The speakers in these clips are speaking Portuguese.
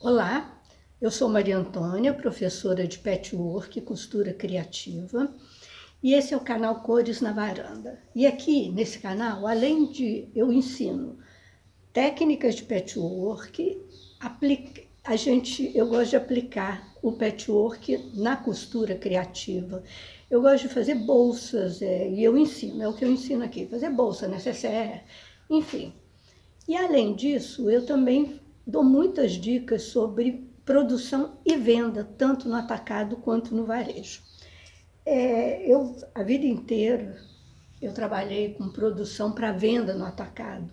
Olá, eu sou Maria Antônia, professora de Patchwork e Costura Criativa, e esse é o canal Cores na Varanda. E aqui, nesse canal, além de eu ensino técnicas de patchwork, eu gosto de aplicar o patchwork na costura criativa. Eu gosto de fazer bolsas, e eu ensino, é o que eu ensino aqui, fazer bolsa, necessaire, enfim. E além disso, eu também dou muitas dicas sobre produção e venda, tanto no atacado quanto no varejo. A vida inteira, eu trabalhei com produção para venda no atacado.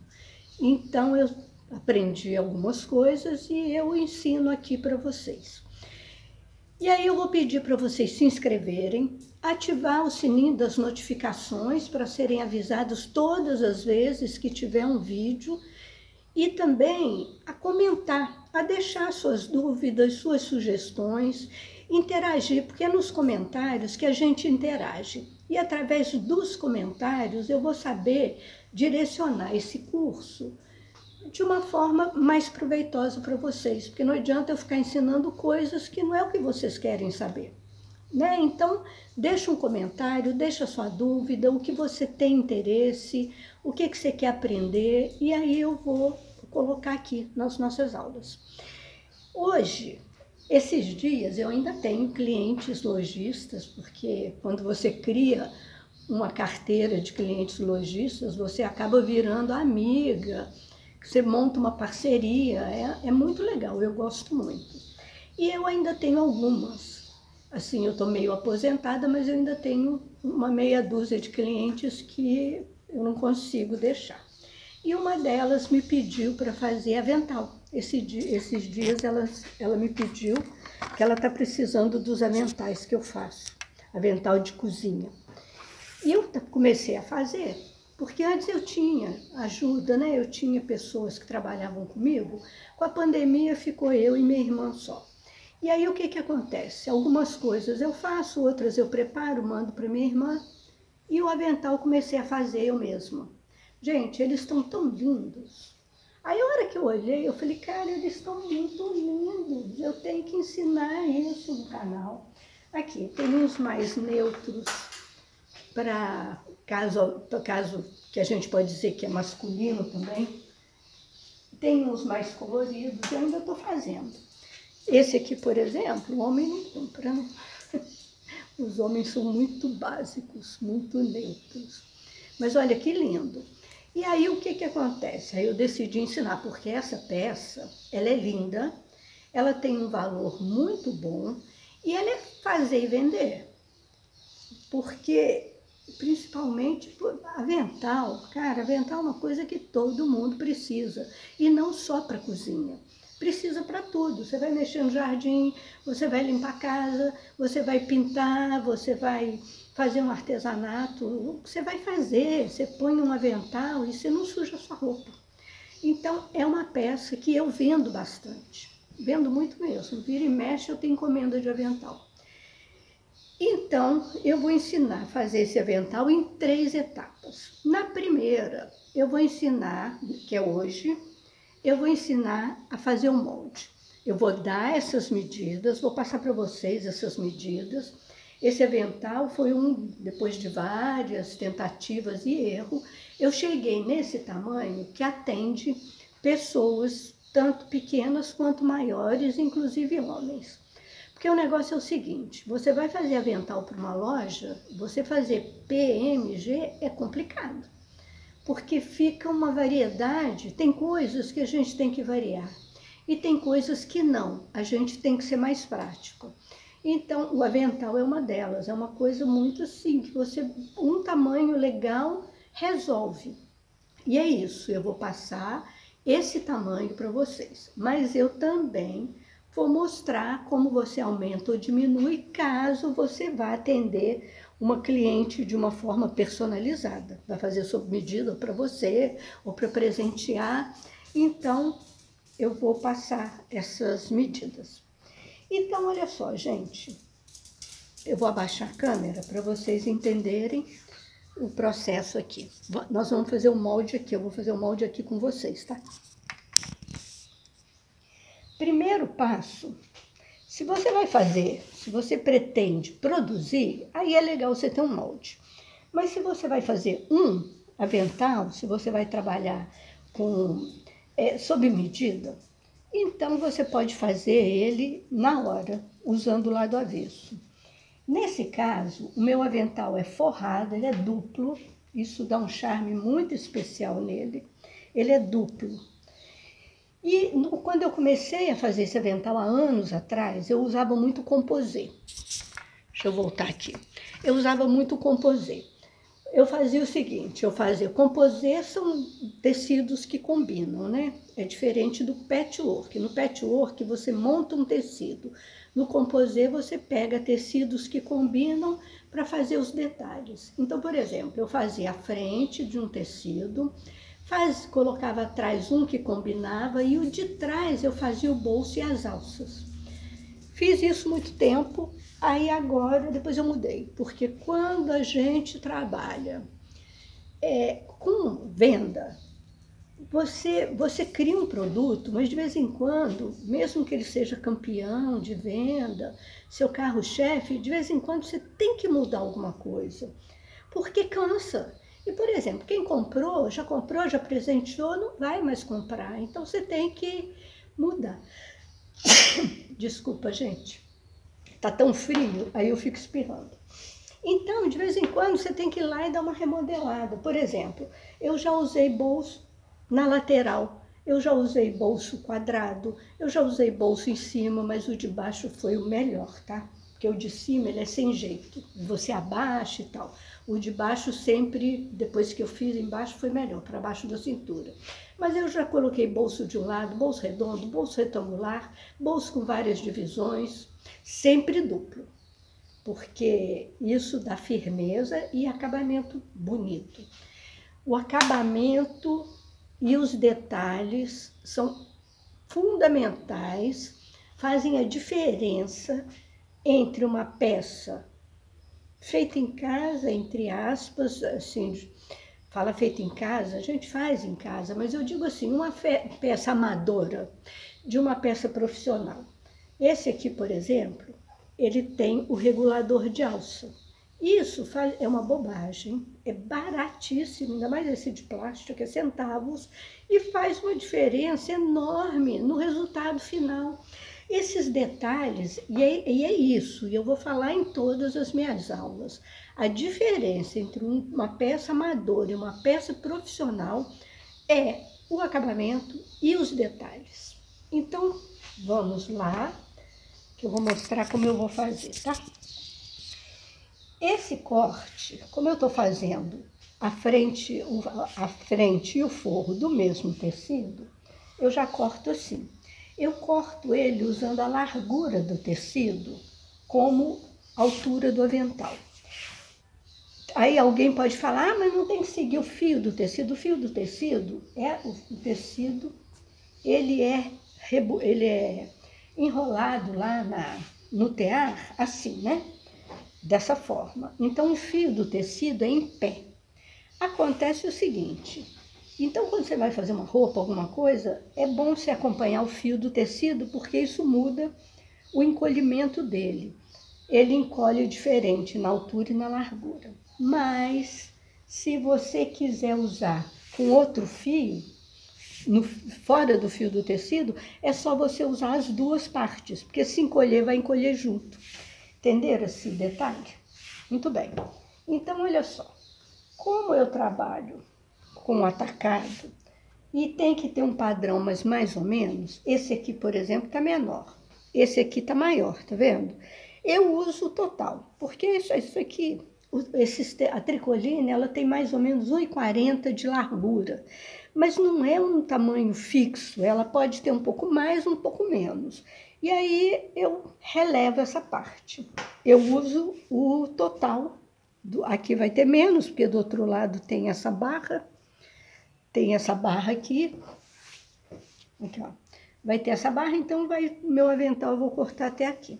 Então, eu aprendi algumas coisas e eu ensino aqui para vocês. E aí eu vou pedir para vocês se inscreverem, ativar o sininho das notificações para serem avisados todas as vezes que tiver um vídeo e também a comentar, a deixar suas dúvidas, suas sugestões, interagir, porque é nos comentários que a gente interage. E através dos comentários eu vou saber direcionar esse curso de uma forma mais proveitosa para vocês, porque não adianta eu ficar ensinando coisas que não é o que vocês querem saber. Né? Então, deixa um comentário, deixa a sua dúvida, o que você tem interesse, o que você quer aprender, e aí eu vou colocar aqui nas nossas aulas. Hoje, esses dias, eu ainda tenho clientes lojistas, porque quando você cria uma carteira de clientes lojistas, você acaba virando amiga, você monta uma parceria, é muito legal, eu gosto muito. E eu ainda tenho algumas. Assim, eu estou meio aposentada, mas eu ainda tenho uma meia dúzia de clientes que eu não consigo deixar. E uma delas me pediu para fazer avental. Esses dias ela me pediu que ela está precisando dos aventais que eu faço, avental de cozinha. E eu comecei a fazer, porque antes eu tinha ajuda, né? Eu tinha pessoas que trabalhavam comigo. Com a pandemia ficou eu e minha irmã só. E aí o que acontece? Algumas coisas eu faço, outras eu preparo, mando para minha irmã. E o avental comecei a fazer eu mesma. Gente, eles estão tão lindos. Aí a hora que eu olhei, eu falei, cara, eles estão muito lindos. Eu tenho que ensinar isso no canal. Aqui, tem uns mais neutros, para caso que a gente pode dizer que é masculino também. Tem uns mais coloridos, eu ainda estou fazendo. Esse aqui, por exemplo, o homem não compra, não. Os homens são muito básicos, muito neutros. Mas olha que lindo. E aí o que acontece? Aí eu decidi ensinar, porque essa peça, ela é linda, ela tem um valor muito bom e ela é fazer e vender. Porque, principalmente, avental, cara, avental é uma coisa que todo mundo precisa. E não só para cozinha. Precisa para tudo. Você vai mexer no jardim, você vai limpar a casa, você vai pintar, você vai fazer um artesanato. O que você vai fazer? Você põe um avental e você não suja a sua roupa. Então, é uma peça que eu vendo bastante. Vendo muito mesmo. Vira e mexe, eu tenho encomenda de avental. Então, eu vou ensinar a fazer esse avental em 3 etapas. Na primeira, eu vou ensinar, que é hoje, eu vou ensinar a fazer o molde. Eu vou dar essas medidas, vou passar para vocês essas medidas. Esse avental foi depois de várias tentativas e erro, eu cheguei nesse tamanho que atende pessoas tanto pequenas quanto maiores, inclusive homens. Porque o negócio é o seguinte, você vai fazer avental para uma loja, você fazer PMG é complicado. Porque fica uma variedade, tem coisas que a gente tem que variar e tem coisas que não, a gente tem que ser mais prático. Então, o avental é uma delas, é uma coisa muito assim, que um tamanho legal resolve. E é isso, eu vou passar esse tamanho para vocês, mas eu também vou mostrar como você aumenta ou diminui caso você vá atender uma cliente de uma forma personalizada. Vai fazer sob medida para você ou para presentear. Então, eu vou passar essas medidas. Então, olha só, gente. Eu vou abaixar a câmera para vocês entenderem o processo aqui. Nós vamos fazer o molde aqui, eu vou fazer o molde aqui com vocês, tá? Primeiro passo, se você vai fazer, se você pretende produzir, aí é legal você ter um molde. Mas se você vai fazer um avental, se você vai trabalhar sob medida, então você pode fazer ele na hora, usando o lado avesso. Nesse caso, o meu avental é forrado, ele é duplo, isso dá um charme muito especial nele. Ele é duplo. E quando eu comecei a fazer esse avental há anos atrás, eu usava muito composê. Deixa eu voltar aqui. Eu usava muito composê. Eu fazia o seguinte, composê são tecidos que combinam, né? É diferente do patchwork. No patchwork você monta um tecido. No composê você pega tecidos que combinam para fazer os detalhes. Então, por exemplo, eu fazia a frente de um tecido, colocava atrás um que combinava e o de trás eu fazia o bolso e as alças. Fiz isso muito tempo, aí agora, depois eu mudei, porque quando a gente trabalha com venda, você cria um produto, mas de vez em quando, mesmo que ele seja campeão de venda, seu carro-chefe, de vez em quando você tem que mudar alguma coisa, porque cansa. E, por exemplo, quem comprou, já presenteou, não vai mais comprar. Então, você tem que mudar. Desculpa, gente. Tá tão frio, aí eu fico espirrando. Então, de vez em quando, você tem que ir lá e dar uma remodelada. Por exemplo, eu já usei bolso na lateral, eu já usei bolso quadrado, eu já usei bolso em cima, mas o de baixo foi o melhor, tá? Porque o de cima, ele é sem jeito. Você abaixa e tal. O de baixo sempre, depois que eu fiz embaixo, foi melhor, para baixo da cintura. Mas eu já coloquei bolso de um lado, bolso redondo, bolso retangular, bolso com várias divisões, sempre duplo, porque isso dá firmeza e acabamento bonito. O acabamento e os detalhes são fundamentais, fazem a diferença entre uma peça feita em casa, entre aspas, assim, fala feita em casa, a gente faz em casa, mas eu digo assim, uma peça amadora de uma peça profissional. Esse aqui, por exemplo, ele tem o regulador de alça. Isso é uma bobagem, é baratíssimo, ainda mais esse de plástico, é centavos, e faz uma diferença enorme no resultado final. Esses detalhes, e é isso, e eu vou falar em todas as minhas aulas, a diferença entre uma peça amadora e uma peça profissional é o acabamento e os detalhes. Então, vamos lá, que eu vou mostrar como eu vou fazer, tá? Esse corte, como eu estou fazendo a frente e o forro do mesmo tecido, eu já corto assim. Eu corto ele usando a largura do tecido como altura do avental. Aí alguém pode falar, mas não tem que seguir o fio do tecido. O fio do tecido o tecido, ele é enrolado lá no tear, assim, né? Dessa forma. Então, o fio do tecido é em pé. Acontece o seguinte, então quando você vai fazer uma roupa, alguma coisa, é bom você acompanhar o fio do tecido, porque isso muda o encolhimento dele. Ele encolhe diferente na altura e na largura. Mas, se você quiser usar com outro fio, fora do fio do tecido, é só você usar as duas partes, porque se encolher, vai encolher junto. Entenderam esse detalhe? Muito bem. Então, olha só. Como eu trabalho com atacado e tem que ter um padrão, mas mais ou menos, esse aqui, por exemplo, está menor. Esse aqui está maior, tá vendo? Eu uso o total, porque isso aqui, a tricoline, ela tem mais ou menos 1,40 de largura. Mas não é um tamanho fixo, ela pode ter um pouco mais, um pouco menos. E aí eu relevo essa parte. Eu uso o total. Aqui vai ter menos, porque do outro lado tem essa barra aqui. Aqui, ó. Vai ter essa barra, então meu avental eu vou cortar até aqui.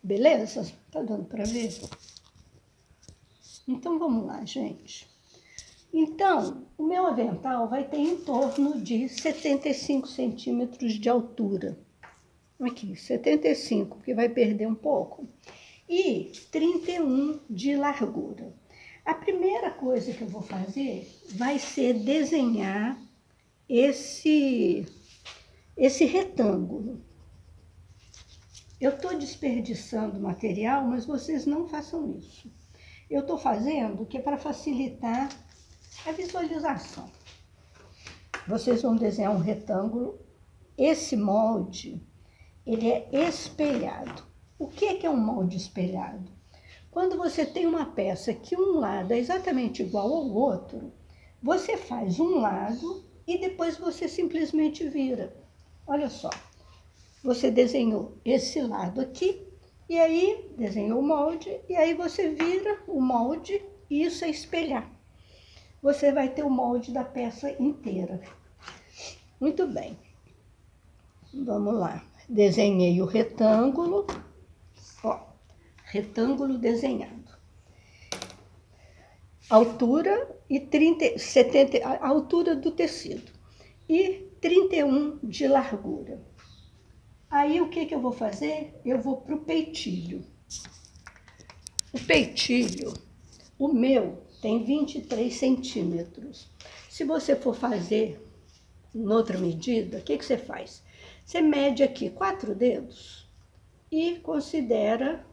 Beleza? Tá dando para ver? Então vamos lá, gente. Então, o meu avental vai ter em torno de 75 centímetros de altura. Aqui, 75, porque vai perder um pouco. E 31 de largura. A primeira coisa que eu vou fazer vai ser desenhar esse retângulo. Eu estou desperdiçando material, mas vocês não façam isso. Eu estou fazendo que é para facilitar a visualização. Vocês vão desenhar um retângulo. Esse molde, ele é espelhado. O que é um molde espelhado? Quando você tem uma peça que um lado é exatamente igual ao outro, você faz um lado e depois você simplesmente vira. Olha só, você desenhou esse lado aqui, e aí desenhou o molde, e aí você vira o molde, e isso é espelhar. Você vai ter o molde da peça inteira. Muito bem. Vamos lá. Desenhei o retângulo. Ó, retângulo desenhado. Altura e 70, a altura do tecido. E 31 de largura. Aí o que eu vou fazer? Eu vou para o peitilho. O peitilho, o meu, tem 23 centímetros. Se você for fazer em outra medida, o que você faz? Você mede aqui 4 dedos e considera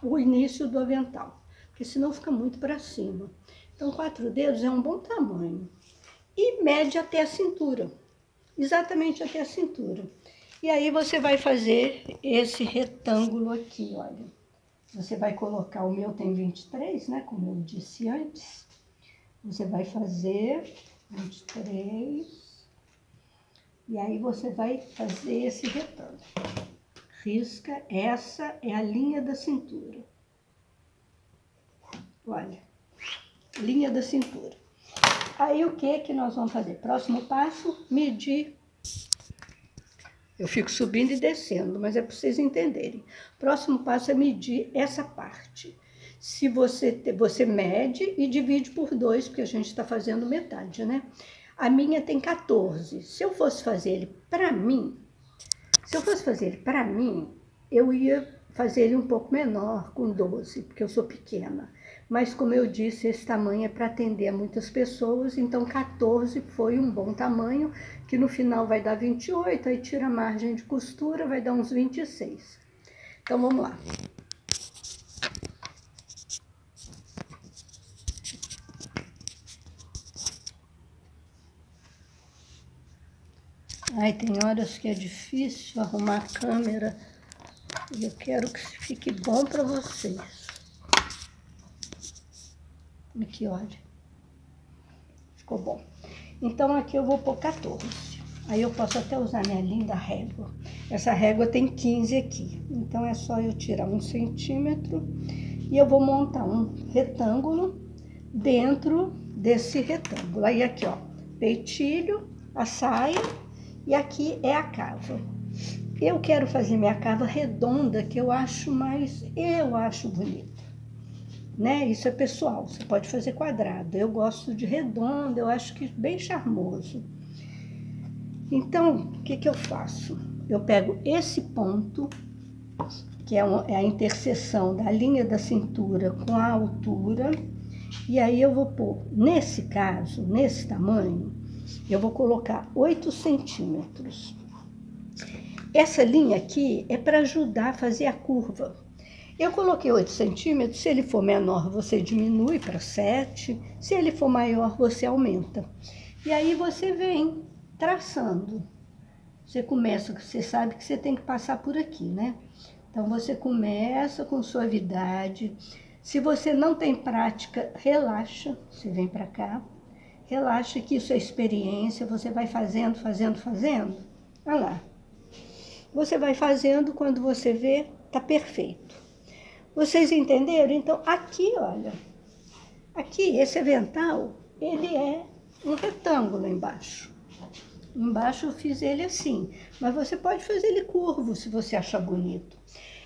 o início do avental, porque senão fica muito para cima. Então, 4 dedos é um bom tamanho. E mede até a cintura, exatamente até a cintura. E aí você vai fazer esse retângulo aqui, olha. Você vai colocar, o meu tem 23, né, como eu disse antes. Você vai fazer 23, e aí você vai fazer esse retângulo. Risca, essa é a linha da cintura. Olha, linha da cintura. Aí o que nós vamos fazer? Próximo passo, medir. Eu fico subindo e descendo, mas é para vocês entenderem. Próximo passo é medir essa parte. Se você mede e divide por 2, porque a gente está fazendo metade, né? A minha tem 14. Se eu fosse fazer ele para mim, eu ia fazer ele um pouco menor, com 12, porque eu sou pequena. Mas, como eu disse, esse tamanho é para atender a muitas pessoas, então 14 foi um bom tamanho, que no final vai dar 28, aí tira a margem de costura, vai dar uns 26. Então, vamos lá. Ai, tem horas que é difícil arrumar a câmera, e eu quero que fique bom para vocês. Aqui, olha. Ficou bom. Então, aqui eu vou pôr 14. Aí eu posso até usar minha linda régua. Essa régua tem 15 aqui. Então, é só eu tirar 1 centímetro e eu vou montar um retângulo dentro desse retângulo. Aí, aqui, ó, peitilho, a saia e aqui é a cava. Eu quero fazer minha cava redonda, que eu acho bonita. Né? Isso é pessoal, você pode fazer quadrado. Eu gosto de redondo, eu acho que bem charmoso. Então, o que eu faço? Eu pego esse ponto, que é a interseção da linha da cintura com a altura, e aí eu vou pôr, nesse caso, nesse tamanho, eu vou colocar 8 centímetros. Essa linha aqui é para ajudar a fazer a curva. Eu coloquei 8 centímetros, se ele for menor, você diminui para 7, se ele for maior, você aumenta. E aí você vem traçando. Você começa, você sabe que você tem que passar por aqui, né? Então, você começa com suavidade. Se você não tem prática, relaxa, você vem para cá. Relaxa que isso é experiência, você vai fazendo. Olha lá. Você vai fazendo, quando você vê, tá perfeito. Vocês entenderam? Então, aqui, olha, aqui, esse avental, ele é um retângulo embaixo. Embaixo eu fiz ele assim, mas você pode fazer ele curvo, se você achar bonito.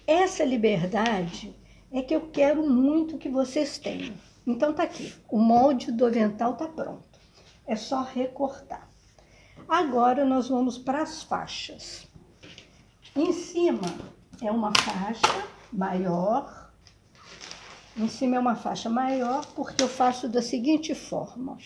Essa liberdade é que eu quero muito que vocês tenham. Então tá aqui, o molde do avental tá pronto. É só recortar. Agora nós vamos para as faixas. Em cima é uma faixa maior. Em cima é uma faixa maior porque eu faço da seguinte forma.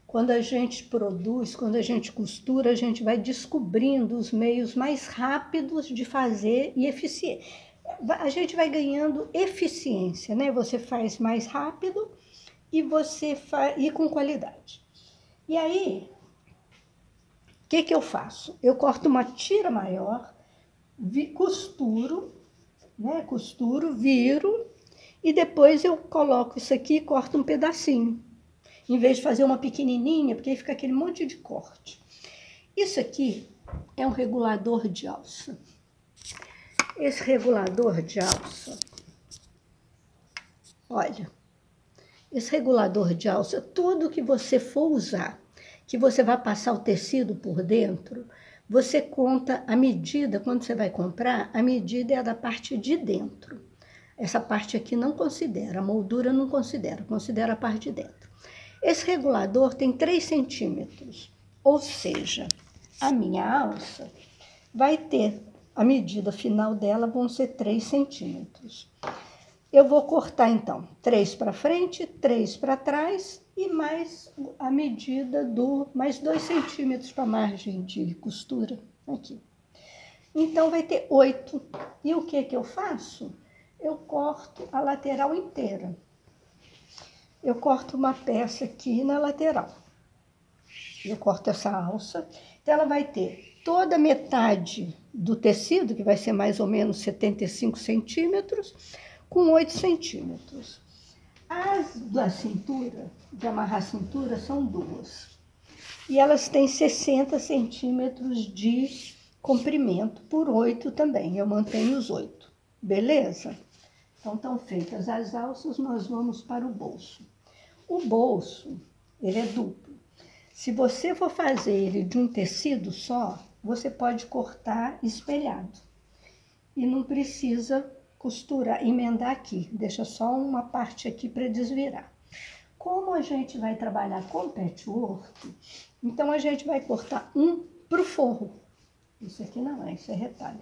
Quando a gente produz, quando a gente costura, a gente vai descobrindo os meios mais rápidos de fazer e eficiente. A gente vai ganhando eficiência, né? Você faz mais rápido e você faz e com qualidade. E aí, o que que eu faço? Eu corto uma tira maior, costuro, né? Costuro, viro e depois eu coloco isso aqui e corto um pedacinho. Em vez de fazer uma pequenininha, porque aí fica aquele monte de corte. Isso aqui é um regulador de alça. Esse regulador de alça, olha, esse regulador de alça, tudo que você for usar, que você vai passar o tecido por dentro, você conta a medida, quando você vai comprar, a medida é a da parte de dentro. Essa parte aqui não considera, a moldura não considera, considera a parte de dentro. Esse regulador tem 3 centímetros, ou seja, a minha alça vai ter, a medida final dela vão ser 3 centímetros. Eu vou cortar, então, 3 para frente, 3 para trás e mais a medida mais 2 centímetros para a margem de costura aqui. Então, vai ter 8. E o que que eu faço? Eu corto a lateral inteira. Eu corto uma peça aqui na lateral. Eu corto essa alça. Então, ela vai ter toda a metade do tecido, que vai ser mais ou menos 75 centímetros, com 8 centímetros. As da cintura, de amarrar a cintura, são 2. E elas têm 60 centímetros de comprimento, por 8 também. Eu mantenho os 8. Beleza? Então, estão feitas as alças, nós vamos para o bolso. O bolso, ele é duplo. Se você for fazer ele de um tecido só, você pode cortar espelhado. E não precisa costurar, emendar aqui. Deixa só uma parte aqui para desvirar. Como a gente vai trabalhar com patchwork, então a gente vai cortar um para o forro. Isso aqui não é, isso é retalho.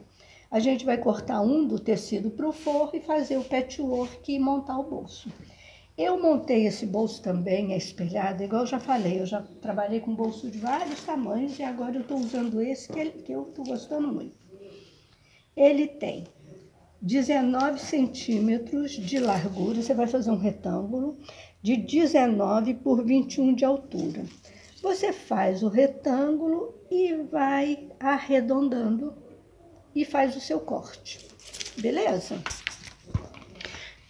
A gente vai cortar um do tecido para o forro e fazer o patchwork e montar o bolso. Eu montei esse bolso também, espelhado, igual eu já falei, eu já trabalhei com bolso de vários tamanhos e agora eu estou usando esse que eu estou gostando muito. Ele tem 19 centímetros de largura, você vai fazer um retângulo de 19 por 21 de altura. Você faz o retângulo e vai arredondando e faz o seu corte, beleza?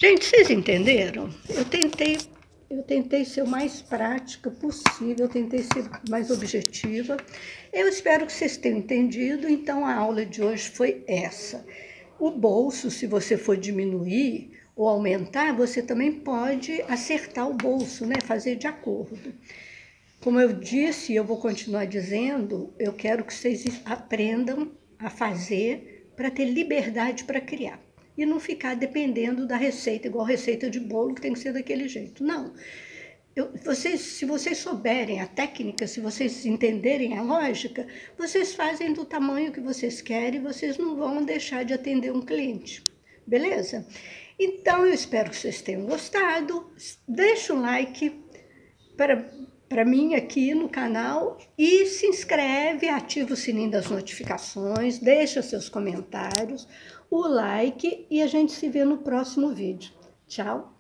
Gente, vocês entenderam? Eu tentei ser o mais prática possível, eu tentei ser mais objetiva. Eu espero que vocês tenham entendido, então a aula de hoje foi essa. O bolso, se você for diminuir ou aumentar, você também pode acertar o bolso, né? Fazer de acordo. Como eu disse e eu vou continuar dizendo, eu quero que vocês aprendam a fazer para ter liberdade para criar. E não ficar dependendo da receita, igual receita de bolo, que tem que ser daquele jeito. Não. Se vocês souberem a técnica, se vocês entenderem a lógica, vocês fazem do tamanho que vocês querem, vocês não vão deixar de atender um cliente. Beleza? Então, eu espero que vocês tenham gostado. Deixa um like para mim aqui no canal e se inscreve, ativa o sininho das notificações, deixa seus comentários, o like e a gente se vê no próximo vídeo. Tchau!